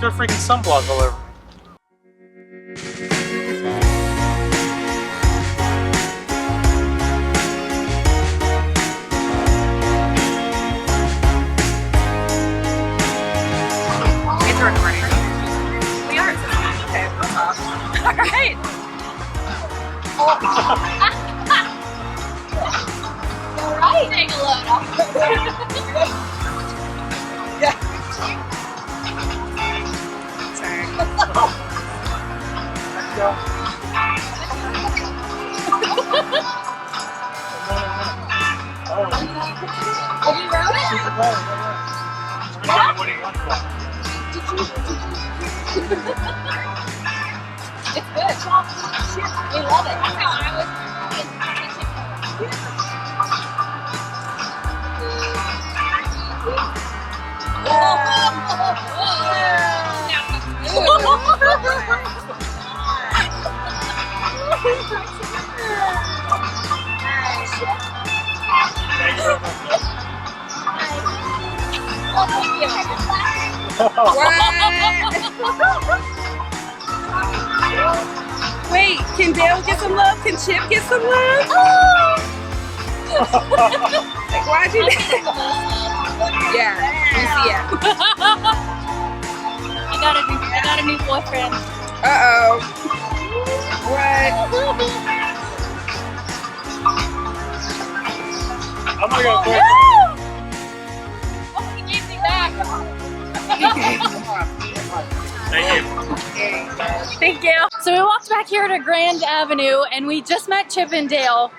got freaking sunblock all over. It's recording. We are. Okay. All right. All right. Take a load off. Yeah. Sorry. Let's go. Will you row it? What do you want? It's good. We love it. That's how I was. Wait, can Dale get some love? Can Chip get some love? Like, why'd you do that? Yeah, you see it. I got a new boyfriend. Uh-oh. What? I'm gonna go quick. Oh, he gave me back. Thank you. Thank you. So we walked back here to Grand Avenue and we just met Chip and Dale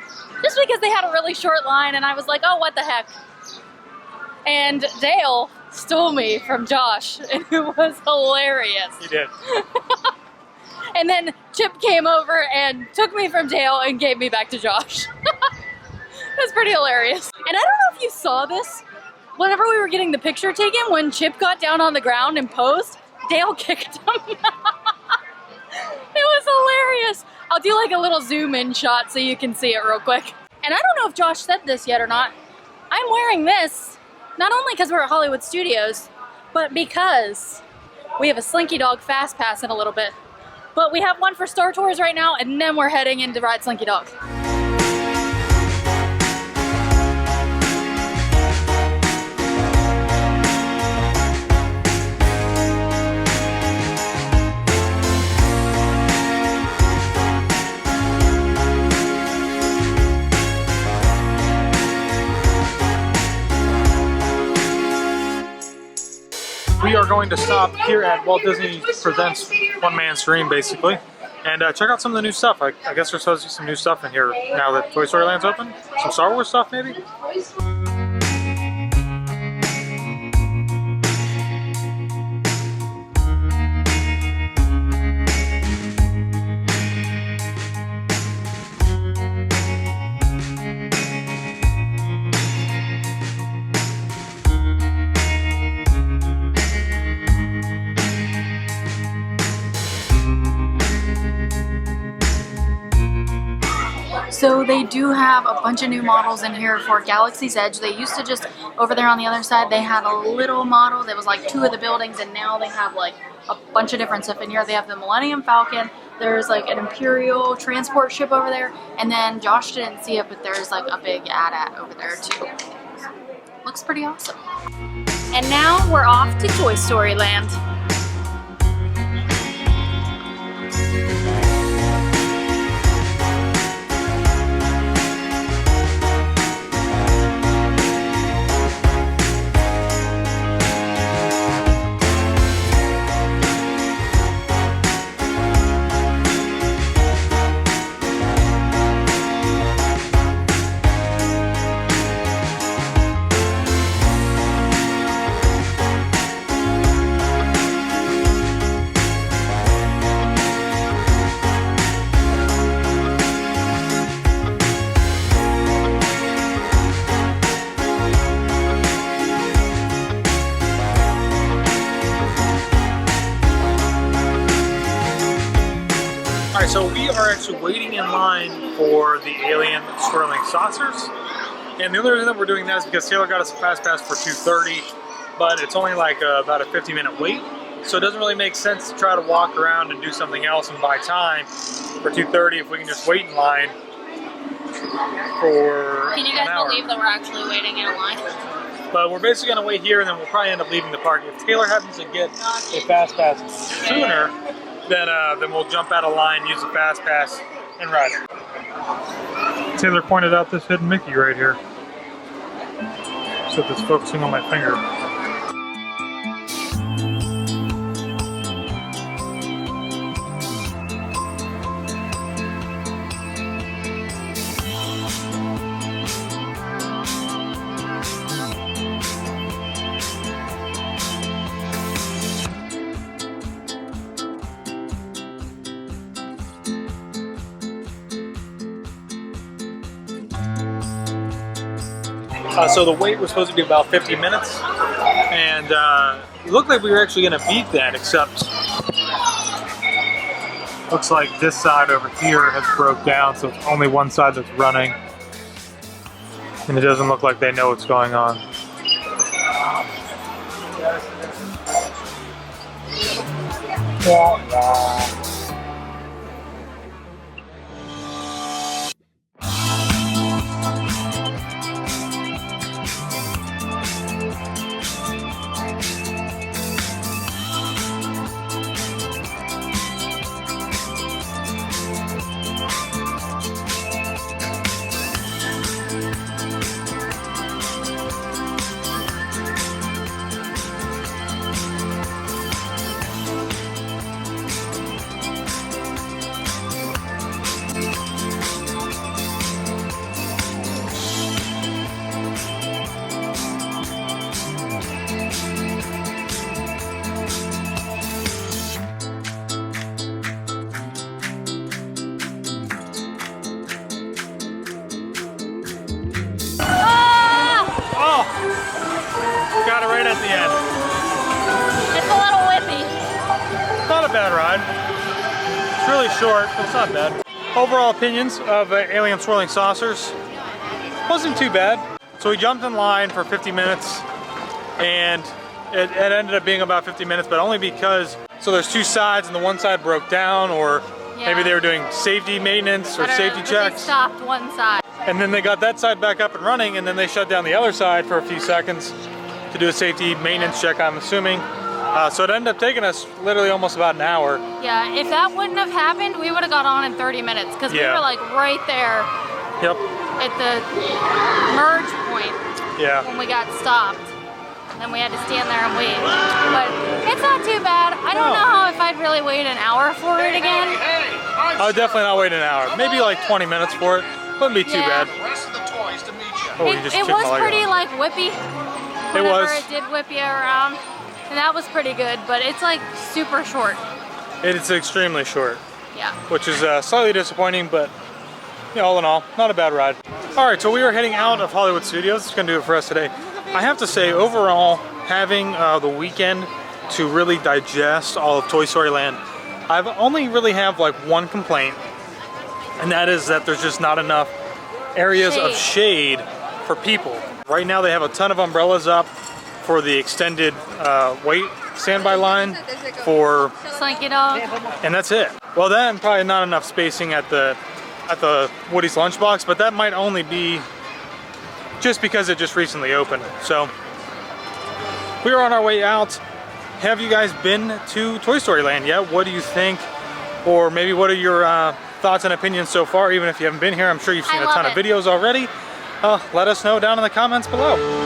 just because they had a really short line and I was like, oh, what the heck. And Dale stole me from Josh and it was hilarious. You did. And then Chip came over and took me from Dale and gave me back to Josh. That's pretty hilarious. And I don't know if you saw this. Whenever we were getting the picture taken, when Chip got down on the ground and posed, Dale kicked him. It was hilarious. I'll do like a little zoom in shot so you can see it real quick. And I don't know if Josh said this yet or not. I'm wearing this, not only because we're at Hollywood Studios, but because we have a Slinky Dog FastPass in a little bit. But we have one for Star Tours right now, and then we're heading in to ride Slinky Dog. We are going to stop here at Walt Disney Presents One Man's Dream, basically, and check out some of the new stuff. I guess there's supposed to be some new stuff in here now that Toy Story Land's open. Some Star Wars stuff, maybe? So they do have a bunch of new models in here for Galaxy's Edge. They used to just, over there on the other side, they had a little model that was like 2 of the buildings, and now they have like a bunch of different stuff in here. They have the Millennium Falcon, there's like an Imperial transport ship over there, and then Josh didn't see it, but there's like a big AT-AT over there too. Looks pretty awesome. And now we're off to Toy Story Land. Alright, so we are actually waiting in line for the alien swirling saucers. And the only reason that we're doing that is because Taylor got us a FastPass for 2:30, but it's only like about a 50-minute wait. So it doesn't really make sense to try to walk around and do something else and buy time for 2:30 if we can just wait in line for Can you an guys hour. believe that we're actually waiting in a line? But we're basically gonna wait here and then we'll probably end up leaving the park. If Taylor happens to get a fast pass sooner, then we'll jump out of line, use the fast pass, and ride it. Taylor pointed out this hidden Mickey right here. Except it's focusing on my finger. So the wait was supposed to be about 50 minutes, and it looked like we were actually going to beat that, except looks like this side over here has broke down, so it's only one side that's running, and it doesn't look like they know what's going on. Got it right at the end. It's a little whippy. Not a bad ride. It's really short, but it's not bad. Overall opinions of Alien Swirling Saucers. Wasn't too bad. So we jumped in line for 50 minutes and it ended up being about 50 minutes, but only because, so there's two sides and the one side broke down, or maybe they were doing safety maintenance or safety checks. They stopped one side. And then they got that side back up and running, and then they shut down the other side for a few seconds to do a safety maintenance check, I'm assuming. So it ended up taking us literally almost about an hour. Yeah, if that wouldn't have happened, we would have got on in 30 minutes because we were like right there at the merge point when we got stopped. And then we had to stand there and wait. But it's not too bad. I don't know if I'd really wait an hour for it again. I would definitely not wait an hour. Maybe like 20 minutes for it. Wouldn't be too bad. It was pretty like whippy. It was. It did whip you around. And that was pretty good, but it's like super short. It's extremely short. Yeah. Which is slightly disappointing, but all in all, not a bad ride. All right, so we are heading out of Hollywood Studios. It's gonna do it for us today. I have to say, overall, having the weekend to really digest all of Toy Story Land, I've only really have like one complaint, and that is that there's just not enough areas of shade for people. Right now they have a ton of umbrellas up for the extended wait standby line for Slinky Dog. And that's it. Well, then probably not enough spacing at the Woody's Lunchbox, but that might only be just because it just recently opened. So we are on our way out. Have you guys been to Toy Story Land yet? What do you think? Or maybe what are your thoughts and opinions so far? Even if you haven't been here, I'm sure you've seen a ton of videos already. Let us know down in the comments below.